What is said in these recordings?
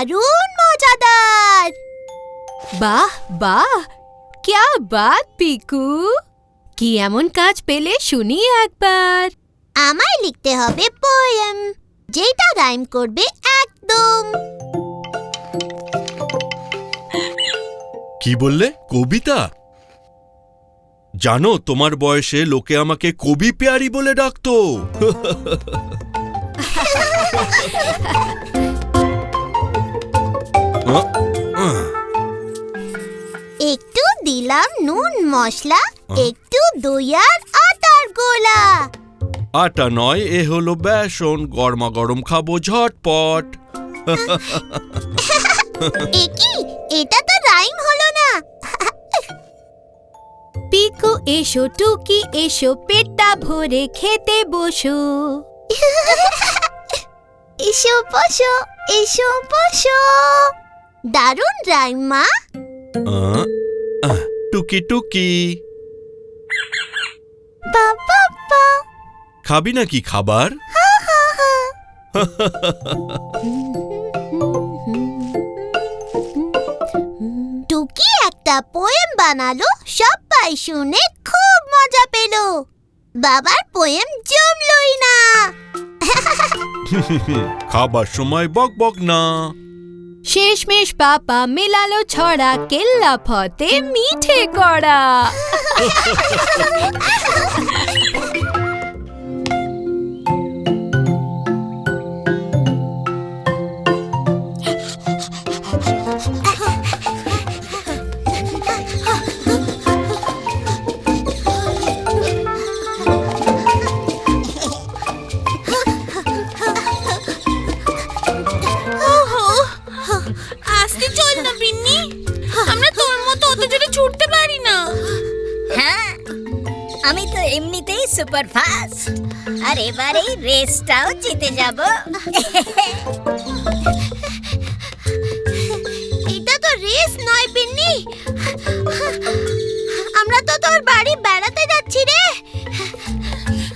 দারুণ মজাদার। বাহ বাহ, क्या बात পিকু, কি এমন কাজ পেলে শুনি একবার। আমায় লিখতে হবে পোয়েম, যেটা রাইম করবে একদম। কি বললে? কবিতা? জানো, তোমার বয়সে লোকে আমাকে কবি পেয়ারি বলে ডাকতো। একটু দিলাম নুন মশলা, একটু দই আর আটার গোলা। আটা নয়, এ হলো বেসন, গরমা গরম খাবো ঝটপট। একি, এটা তো রাইম হলো না। পিকু এসো, টুকি এসো, পেটটা ভরে খেতে বসো। এসো বসো, এসো বসো। দারুণ রাইম মা। টুকি টুকি, বাবা, খাবি নাকি খাবার? টুকি একটা পোয়েম বানালো, সবাই শুনে খুব মজা পেল। বাবার পোয়েম জমলই না। খাবার সময় বক বক না। শেষমেশ পাপা মেলালো ছড়া, কেল্লা ফতে মিঠে কড়া। আস্তে চল না বিন্নি, আমরা তোর মতো অত জোরে ছুটতে পারি না। হ্যাঁ, আমি তো এমনিতেই সুপার ফাস্ট, আর এবারেই রেসটাও জিতে যাব। এটা তো রেস নয় বিন্নি, আমরা তো তোর বাড়ি বেড়াতে যাচ্ছি রে।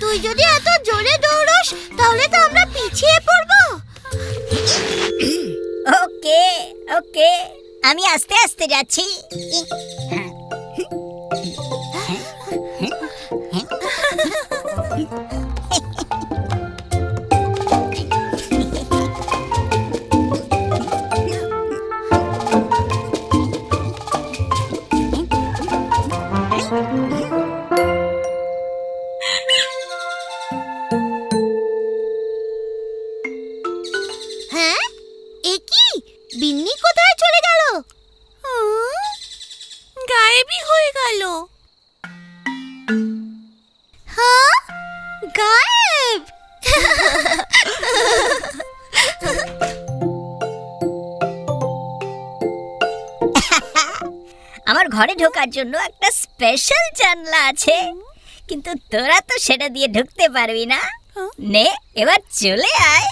তুই যদি এত জোরে দৌড়স, তাহলে তো আমরা পিছিয়ে পড়বো। ওকে ওকে, আমি আস্তে আস্তে যাচ্ছি। হ্যাঁ, এ কি, বিন্নি কোথায় চলে গেল? গায়েবই হয়ে গেল। হ্যাঁ, গায়েব। আমার ঘরে ঢোকার জন্য একটা স্পেশাল জানলা আছে, কিন্তু তোরা তো সেটা দিয়ে ঢুকতে পারবি না। নে, এবার চলে আয়।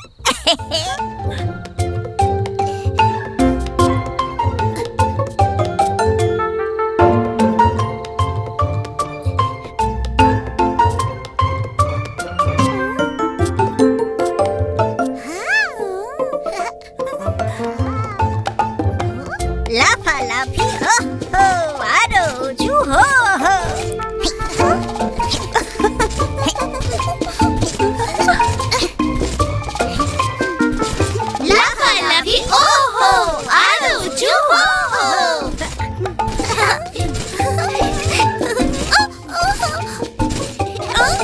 লাফালাফি হো হো, আরো উঁচু হো হো। লাফালাফি ও হো, আরো উঁচু হো হো।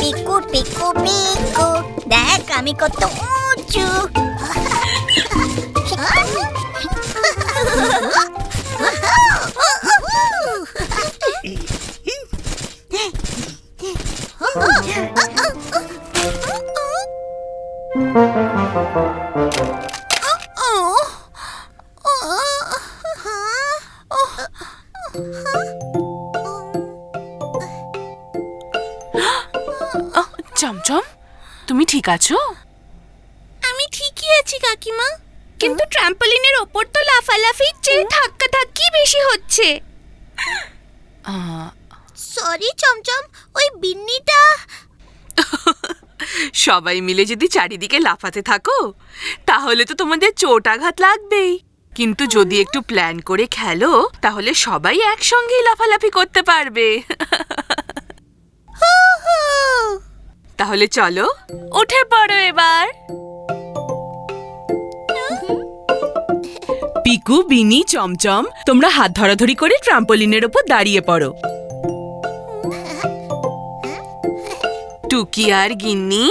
পিকু পিকু পিকু, দেখ আমি কত উঁচু। চমচম, তুমি ঠিক আছো? আমি ঠিকই আছি কাকিমা, কিন্তু ট্রাম্পোলিনের ওপর তো লাফালাফির চেয়ে ধাক্কা ধাক্কি বেশি হচ্ছে। সরি চমচম, ওই বিন্নিটা। সবাই মিলে যদি চারিদিকে লাফাতে থাকো, তাহলে তো তোমাদের চোট আঘাত লাগবেই। কিন্তু যদি একটু প্ল্যান করে খেলো তাহলে সবাই একসঙ্গেই লাফালাফি করতে পারবে। তাহলে চলো উঠে পড়ো এবার। পিকু, বিনি, চমচম, তোমরা হাত ধরাধরি করে ট্রাম্পোলিনের ওপর দাঁড়িয়ে পড়ো। টুকি আর গিন্নি,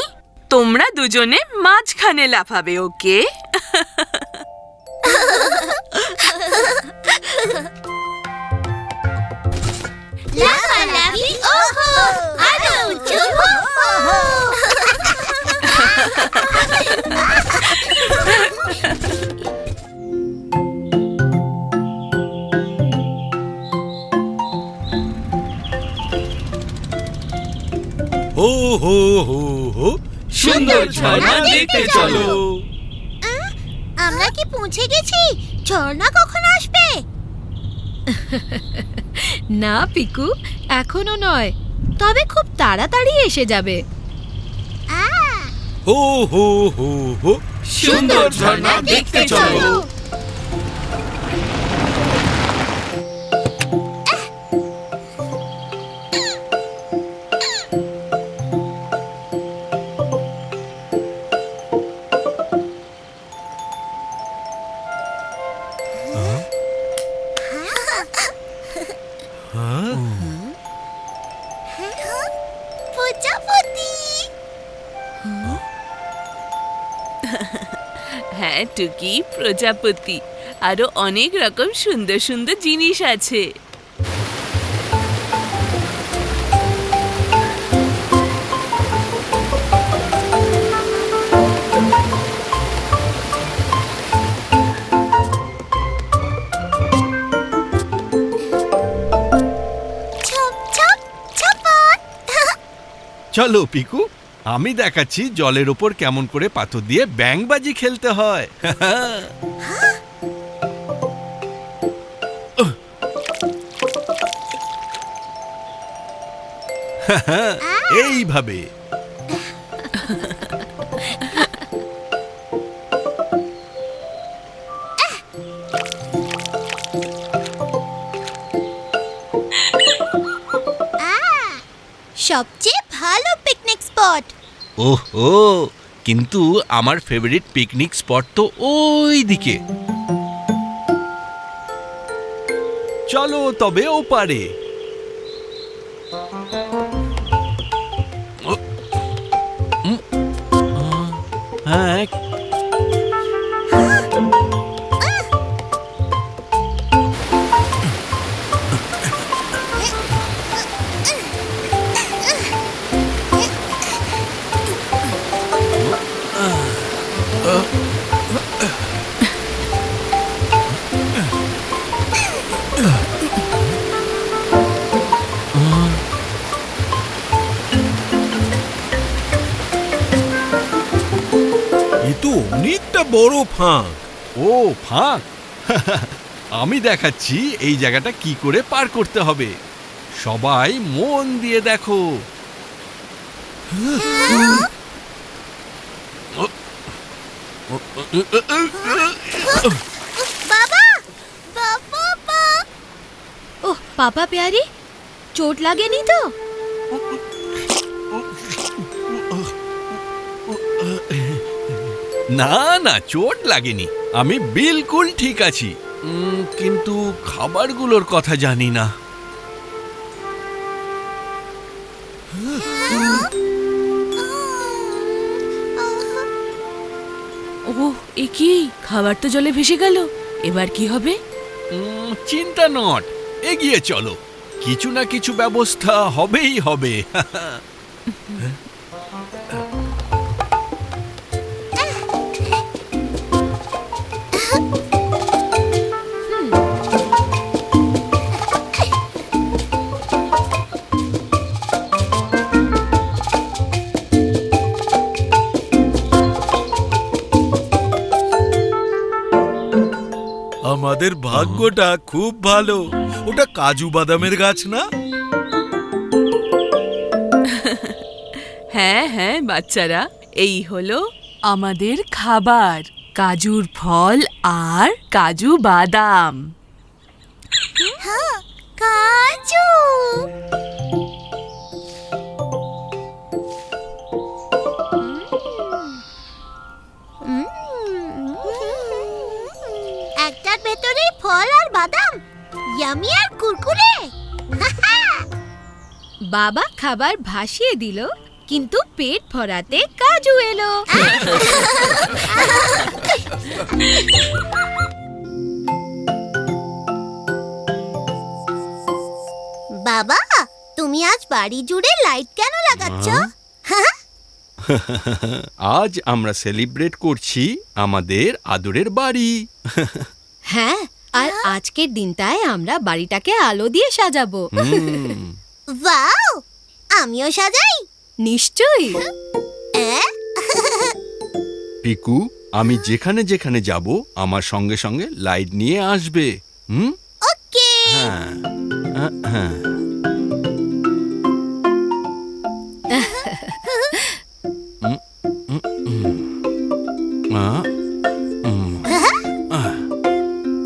তোমরা দুজনে মাঝখানে লাফাবে, ওকে? লাফালাফি ওহো, আরো উঁচু হো হো। হো হো হো হো, সুন্দর ঝর্ণা দেখতে চলো। আমরা কি পৌঁছে গেছি? ঝর্ণা কখন আসবে? না পিকু, এখনো নয়, তবে খুব তাড়াতাড়ি এসে যাবে। হো হো হো হো, সুন্দর ঝর্ণা দেখতে চলো। প্রজাপতি। হ্যাঁ টুকি, প্রজাপতি, আরো অনেক রকম সুন্দর সুন্দর জিনিস আছে। ছপ ছপ ছপট। চলো পিকু, আমি দেখাচ্ছি জলের ওপর কেমন করে পাথর দিয়ে ব্যাঙবাজি খেলতে হয়। এইভাবে। সবচেয়ে ভালো পিকনিক স্পট। ওহো, কিন্তু আমার ফেভারিট পিকনিক স্পট তো ওই দিকে। চলো তবে ওপারে। হ্যাঁ, এ তো অনেকটা বড় ফাঁক। ও ফাঁক। আমি দেখাচ্ছি এই জায়গাটা কি করে পার করতে হবে। সবাই মন দিয়ে দেখো। বাবা বাবা। ওহ পাপা প্যারি, চোট লাগেনি তো? না না, চোট লাগেনি, আমি বিলকুল ঠিক আছি। কিন্তু খাবারগুলোর কথা জানি না। ওহ, এ কি? খাবার তো জলে ভেসে গেল, এবার কি হবে? চিন্তা নট, এগিয়ে চলো, কিছু না কিছু ব্যবস্থা হবেই হবে। আমাদের ভাগ্যটা খুব ভালো। ওটা কাজু বাদামের গাছ না? হ্যাঁ হ্যাঁ বাচ্চারা, এই হলো আমাদের খাবার। কাজুর ফল আর কাজু বাদাম। কাজু। একটার ভেতরে ফল আর বাদাম, ইয়ামি আর কুরকুরে। বাবা খাবার ভাসিয়ে দিল, কিন্তু পেট ভরাতে কাজু এলো। বাবা, তুমি আজ বাড়ি জুড়ে লাইট কেন লাগাচ্ছ? আজ আমরা সেলিব্রেট করছি আমাদের আদরের বাড়ি। হ্যাঁ, আর আজকের দিনটায় আমরা বাড়িটাকে আলো দিয়ে সাজাবো। ওয়াও, আমিও সাজাই। নিশ্চয়ই। পিকু, আমি যেখানে যেখানে যাব আমার সঙ্গে সঙ্গে লাইট নিয়ে আসবে। ওকে। হ্যাঁ হ্যাঁ।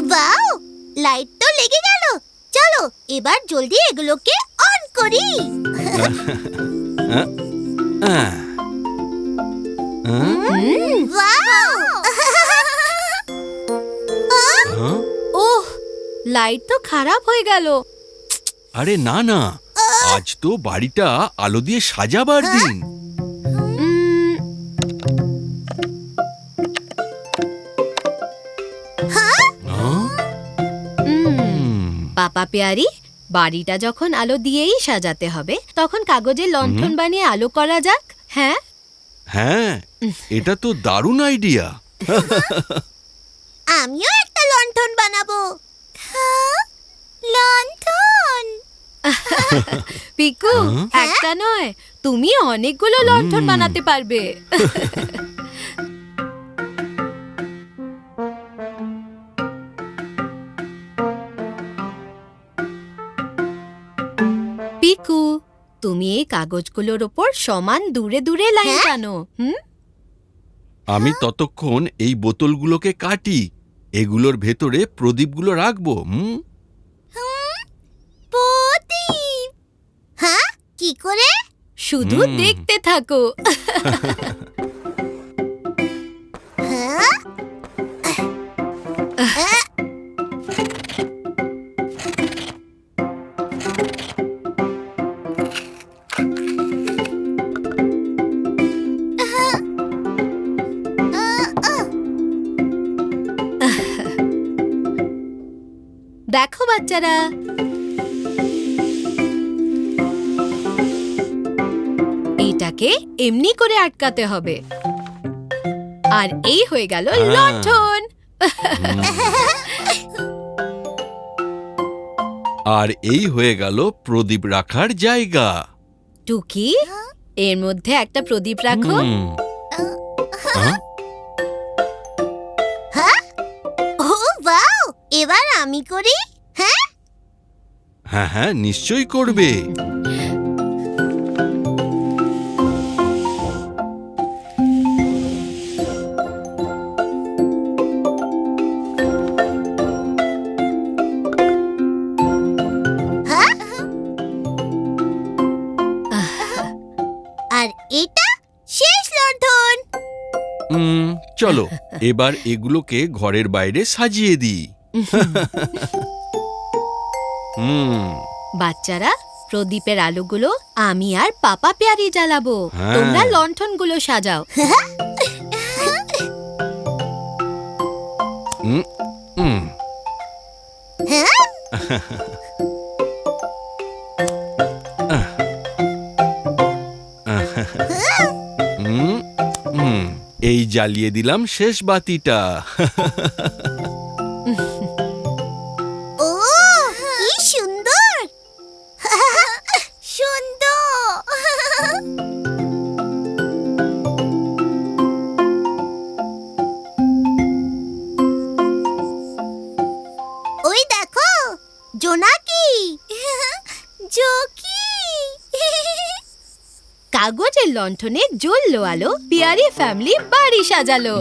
ওয়াও, লাইট তো লেগে গেল। চলো এবার জলদি এগুলোকে অন করি। ওয়াও। ওহ, লাইট তো খারাপ হয়ে গেল। আরে না না, আজ তো বাড়িটা আলো দিয়ে সাজাবার দিন। পাপা পেয়ারি, বাড়িটা যখন আলো দিয়েই সাজাতে হবে, তখন কাগজের লণ্ঠন বানিয়ে আলো করা যাক। হ্যাঁ হ্যাঁ, এটা তো দারুণ আইডিয়া। আমিও একটা লণ্ঠন বানাবো। লণ্ঠন। পিকু, একটা নয়, তুমি অনেকগুলো লণ্ঠন বানাতে পারবে। পিকু, তুমি এই কাগজগুলোর ওপর সমান দূরে দূরে লাইন টানো। আমি ততক্ষণ এই বোতলগুলোকে কাটি, এগুলোর ভেতরে প্রদীপগুলো রাখবো। প্রদীপ। হ্যাঁ, কি করে? শুধু দেখতে থাকো। দেখো বাচ্চারা, এটাকে এমনি করে আটকাতে হবে। আর এই হয়ে গেল লণ্ঠন। আর এই হয়ে গেল প্রদীপ রাখার জায়গা। টুকি, এর মধ্যে একটা প্রদীপ রাখো। ও ওয়াও, এবার আমি করি। হ্যাঁ হ্যাঁ হ্যাঁ, নিশ্চয়ই করবে। আর এটা শেষ লণ্ঠন। চলো এবার এগুলোকে ঘরের বাইরে সাজিয়ে দিই। বাচ্চারা, প্রদীপের আলোগুলো আমি আর পাপা পেয়ারি জ্বালাবো। তোমরা লণ্ঠনগুলো সাজাও। এই জ্বালিয়ে দিলাম শেষ বাতিটা। ও, কি সুন্দর। সুন্দর। ওই দেখো, জোনাকি। জোকি। কাগজের লণ্ঠনে জ্বললো আলো, পিয়ারি ফ্যামিলি বাড়ি সাজালো।